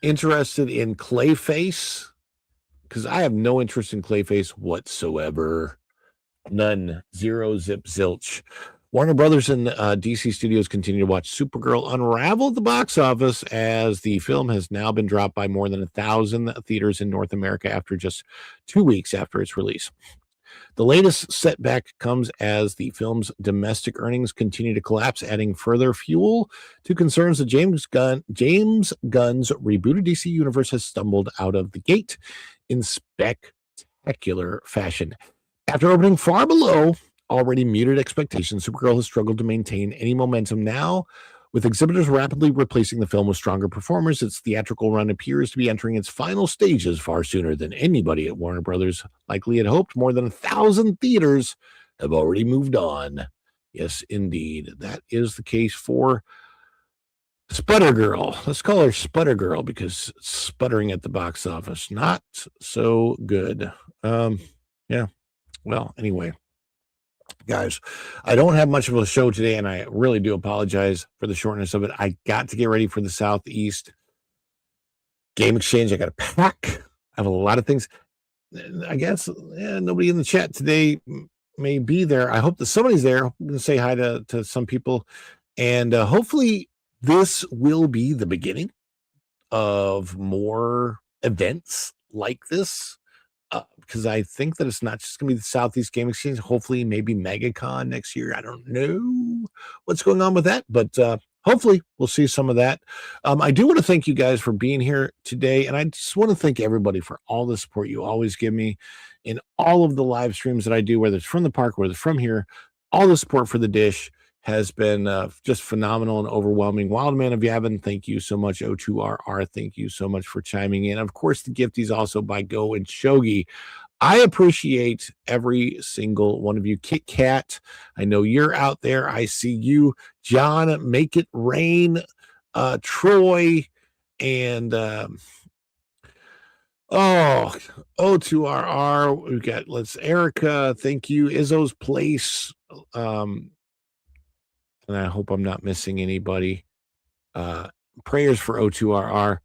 interested in Clayface? Because I have no interest in Clayface whatsoever. None. Zero, zip, zilch. Warner Brothers and DC Studios continue to watch Supergirl unravel at the box office as the film has now been dropped by more than 1,000 theaters in North America after just 2 weeks after its release. The latest setback comes as the film's domestic earnings continue to collapse, adding further fuel to concerns that James Gunn's rebooted DC universe has stumbled out of the gate in spectacular fashion. After opening far below already muted expectations, Supergirl has struggled to maintain any momentum now, with exhibitors rapidly replacing the film with stronger performers. Its theatrical run appears to be entering its final stages far sooner than anybody at Warner Brothers likely had hoped. More than 1,000 theaters have already moved on. Yes, indeed. That is the case for Sputtergirl. Let's call her Sputtergirl because sputtering at the box office, not so good. Yeah. Well, anyway, guys, I don't have much of a show today, and I really do apologize for the shortness of it. I got to get ready for the Southeast Game Exchange. I got to pack. I have a lot of things. I guess nobody in the chat today may be there. I hope that somebody's there. I'm going to say hi to some people, and hopefully this will be the beginning of more events like this. Because I think that it's not just going to be the Southeast Game Exchange. Hopefully, maybe MegaCon next year. I don't know what's going on with that, but hopefully we'll see some of that. I do want to thank you guys for being here today, and I just want to thank everybody for all the support you always give me in all of the live streams that I do, whether it's from the park, whether it's from here. All the support for the dish has been just phenomenal and overwhelming. Wildman of Yavin, thank you so much. O2RR, thank you so much for chiming in. Of course, the gifties also by Go and Shogi. I appreciate every single one of you. Kit Kat, I know you're out there. I see you. John, Make It Rain, Troy, and O2RR. We've got Erica, thank you. Izzo's Place. And I hope I'm not missing anybody. Prayers for O2RR.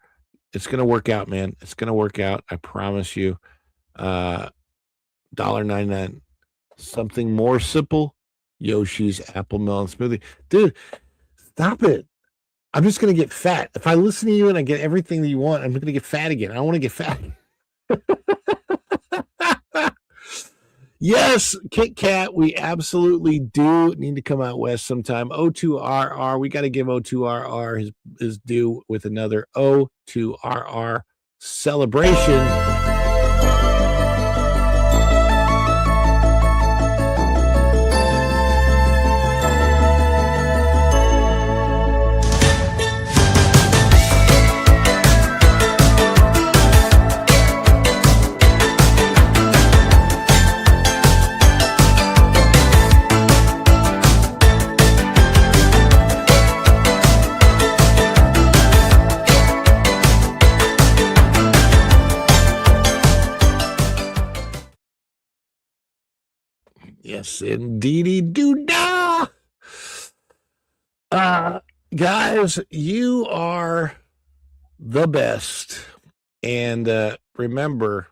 It's going to work out, man. It's going to work out. I promise you. $1.99. Something more simple. Yoshi's Apple Melon Smoothie. Dude, stop it. I'm just going to get fat. If I listen to you and I get everything that you want, I'm going to get fat again. I don't want to get fat. Yes, Kit Kat, we absolutely do need to come out west sometime. O2RR, we got to give O2RR his due with another O2RR celebration. Yes, indeedy doo-dah. Guys, you are the best. And remember,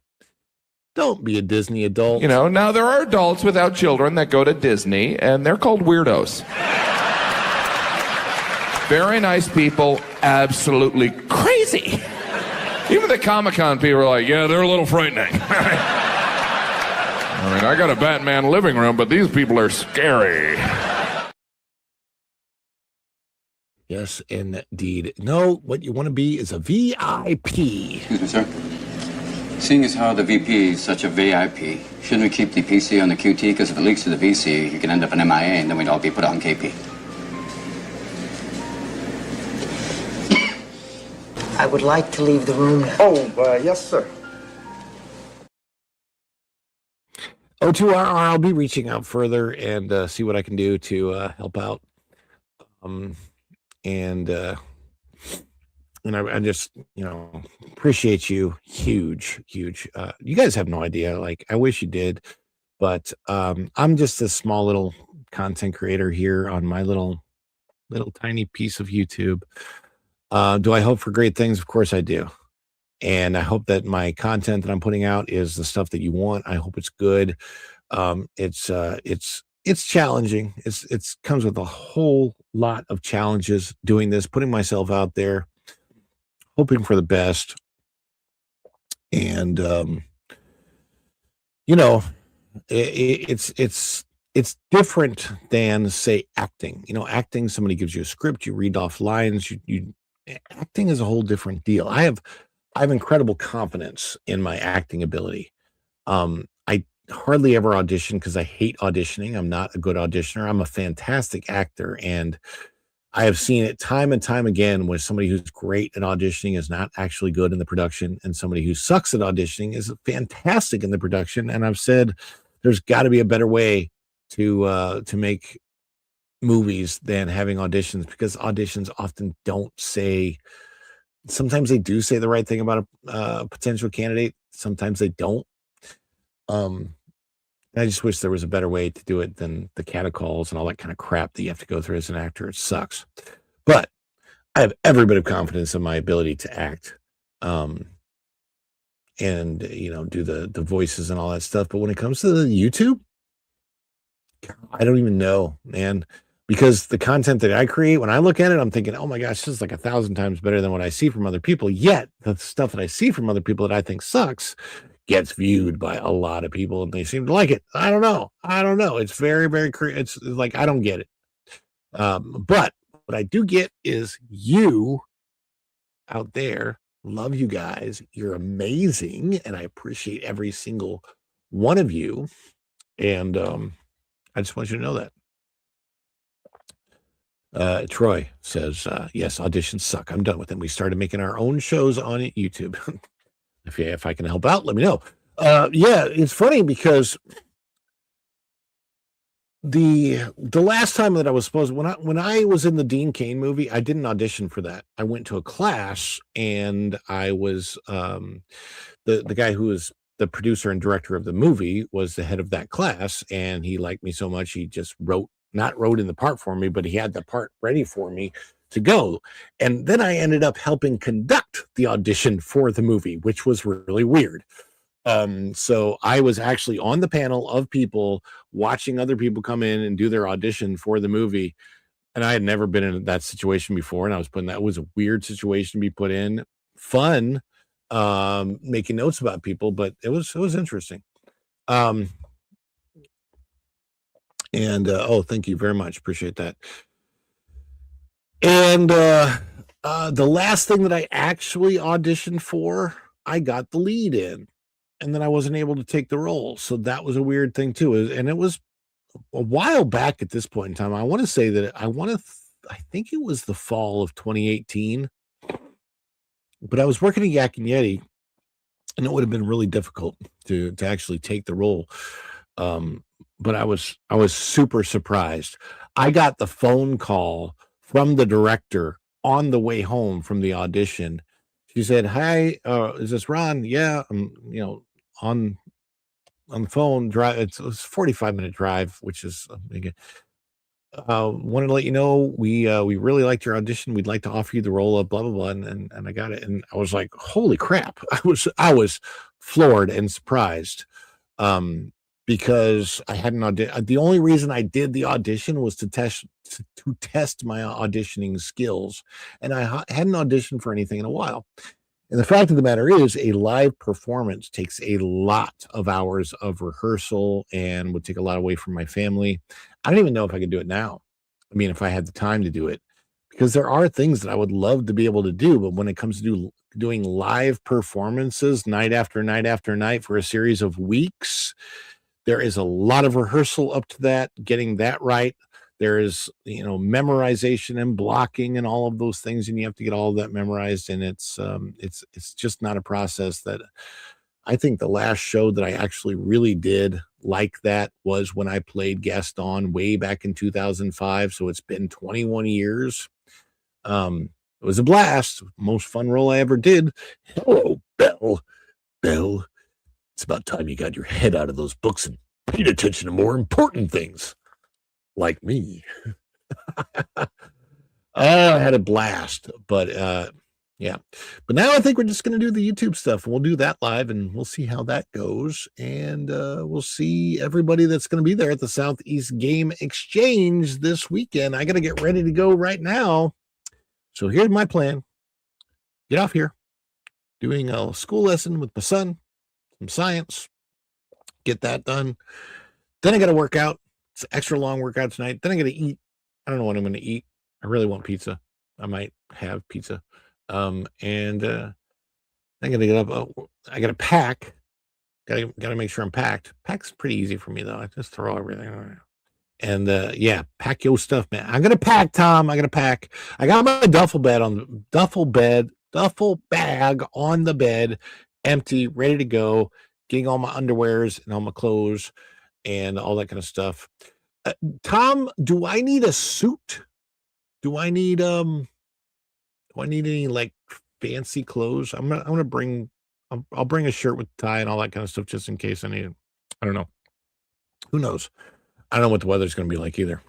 don't be a Disney adult. You know, now there are adults without children that go to Disney, and they're called weirdos. Very nice people, absolutely crazy. Even the Comic-Con people are like, yeah, they're a little frightening. I mean, I got a Batman living room, but these people are scary. Yes, indeed. No, what you want to be is a VIP. Excuse me, sir. Seeing as how the VP is such a VIP, shouldn't we keep the PC on the QT? Because if it leaks to the VC, you can end up an MIA, and then we'd all be put on KP. I would like to leave the room now. Oh, yes, sir. O2RR, I'll be reaching out further and see what I can do to help out. And I just, appreciate you. Huge. You guys have no idea. Like, I wish you did, but I'm just a small little content creator here on my little tiny piece of YouTube. Do I hope for great things? Of course I do. And I hope that my content that I'm putting out is the stuff that you want. I hope it's good. It's challenging. It's comes with a whole lot of challenges doing this, putting myself out there, hoping for the best. And it's different than, say, acting. Acting, somebody gives you a script, you read off lines, you acting is a whole different deal. I have incredible confidence in my acting ability. I hardly ever audition because I hate auditioning. I'm not a good auditioner. I'm a fantastic actor, and I have seen it time and time again where somebody who's great at auditioning is not actually good in the production, and somebody who sucks at auditioning is fantastic in the production. And I've said there's got to be a better way to make movies than having auditions, because auditions often don't say. Sometimes they do say the right thing about a potential candidate. Sometimes they don't. I just wish there was a better way to do it than the catacalls and all that kind of crap that you have to go through as an actor. It sucks. But I have every bit of confidence in my ability to act, and do the voices and all that stuff. But when it comes to the YouTube, I don't even know, man. Because the content that I create, when I look at it, I'm thinking, oh my gosh, this is like 1,000 times better than what I see from other people. Yet the stuff that I see from other people that I think sucks gets viewed by a lot of people, and they seem to like it. I don't know. It's very, very, it's like, I don't get it. But what I do get is you out there. Love you guys. You're amazing. And I appreciate every single one of you. And I just want you to know that. Troy says, yes, auditions suck. I'm done with them. We started making our own shows on YouTube. If I can help out, let me know. Yeah, it's funny because the last time that I was supposed, when I was in the Dean Cain movie, I didn't audition for that. I went to a class, and I was the guy who was the producer and director of the movie was the head of that class, and he liked me so much he just wrote in the part for me, but he had the part ready for me to go. And then I ended up helping conduct the audition for the movie, which was really weird. So I was actually on the panel of people watching other people come in and do their audition for the movie. And I had never been in that situation before. And that was a weird situation to be put in. Fun, making notes about people, but it was interesting. Oh, thank you very much. Appreciate that. And the last thing that I actually auditioned for, I got the lead in, and then I wasn't able to take the role. So that was a weird thing too. And it was a while back at this point in time. I want to say that I think it was the fall of 2018, but I was working at Yak and Yeti, and it would have been really difficult to actually take the role. But I was super surprised. I got the phone call from the director on the way home from the audition. She said, "Hi, is this Ron?" "Yeah, I'm, on the phone drive." It was a 45-minute drive, which is wanted to let you know we really liked your audition. We'd like to offer you the role of blah blah blah, and I got it. And I was like, holy crap. I was floored and surprised. Because I hadn't auditioned. The only reason I did the audition was to test my auditioning skills, and I hadn't auditioned for anything in a while. And the fact of the matter is, a live performance takes a lot of hours of rehearsal and would take a lot away from my family. I don't even know if I could do it now. I mean, if I had the time to do it, because there are things that I would love to be able to do, but when it comes to doing live performances night after night after night for a series of weeks, there is a lot of rehearsal up to that, getting that right. There is, memorization and blocking and all of those things, and you have to get all of that memorized. And it's just not a process that I think the last show that I actually really did like that was when I played Gaston way back in 2005. So it's been 21 years. It was a blast. Most fun role I ever did. Hello, Belle. Belle, it's about time you got your head out of those books and paid attention to more important things. Like me. Oh, I had a blast. But yeah. But now I think we're just going to do the YouTube stuff. We'll do that live and we'll see how that goes. And we'll see everybody that's going to be there at the Southeast Game Exchange this weekend. I got to get ready to go right now. So here's my plan. Get off here. Doing a school lesson with my son. Some science. Get that done. Then I got to work out. It's an extra long workout tonight. Then I got to eat. I don't know what I'm going to eat. I really want pizza. I might have pizza. I gotta get up. I gotta pack. Gotta make sure I'm packed. Pack's pretty easy for me though. I just throw everything around. And yeah, pack your stuff, man. I'm gonna pack, Tom. I gotta pack. I got my duffel bag on the bed, empty, ready to go. Getting all my underwears and all my clothes and all that kind of stuff. Tom, do I need a suit? Do I need any like fancy clothes? I'll bring a shirt with tie and all that kind of stuff just in case I need it. I don't know. Who knows? I don't know what the weather's going to be like either.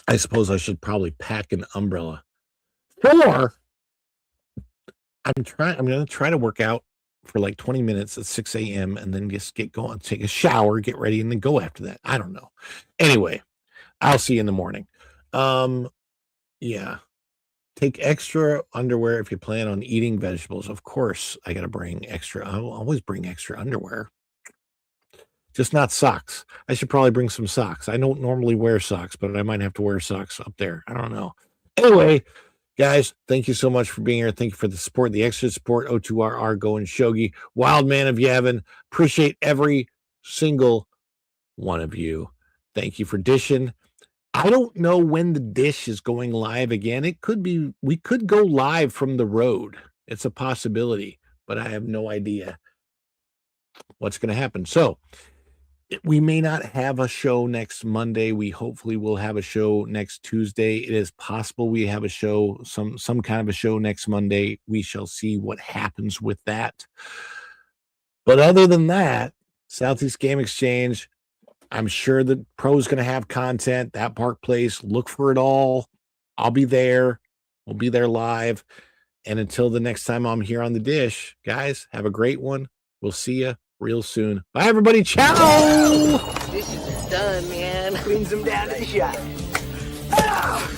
I suppose I should probably pack an umbrella. Or I'm going to try to work out for like 20 minutes at 6 a.m. and then just get going, take a shower, get ready, and then go after that. I don't know. Anyway, I'll see you in the morning. Yeah. Take extra underwear if you plan on eating vegetables. Of course, I got to bring extra. I'll always bring extra underwear. Just not socks. I should probably bring some socks. I don't normally wear socks, but I might have to wear socks up there. I don't know. Anyway, guys, thank you so much for being here. Thank you for the support, the extra support. O2RR, Go and Shogi, Wild Man of Yavin. Appreciate every single one of you. Thank you for dishing. I don't know when the dish is going live again. It could be, we could go live from the road. It's a possibility, but I have no idea what's going to happen. So we may not have a show next Monday. We hopefully will have a show next Tuesday. It is possible we have a show, some kind of a show next Monday. We shall see what happens with that. But other than that, Southeast Game Exchange, I'm sure the pro's going to have content. That Park Place, look for it all. I'll be there. We'll be there live. And until the next time I'm here on the dish, guys, have a great one. We'll see you real soon. Bye, everybody. Ciao. Dishes are done, man. Cleans them down to the shot. Ah!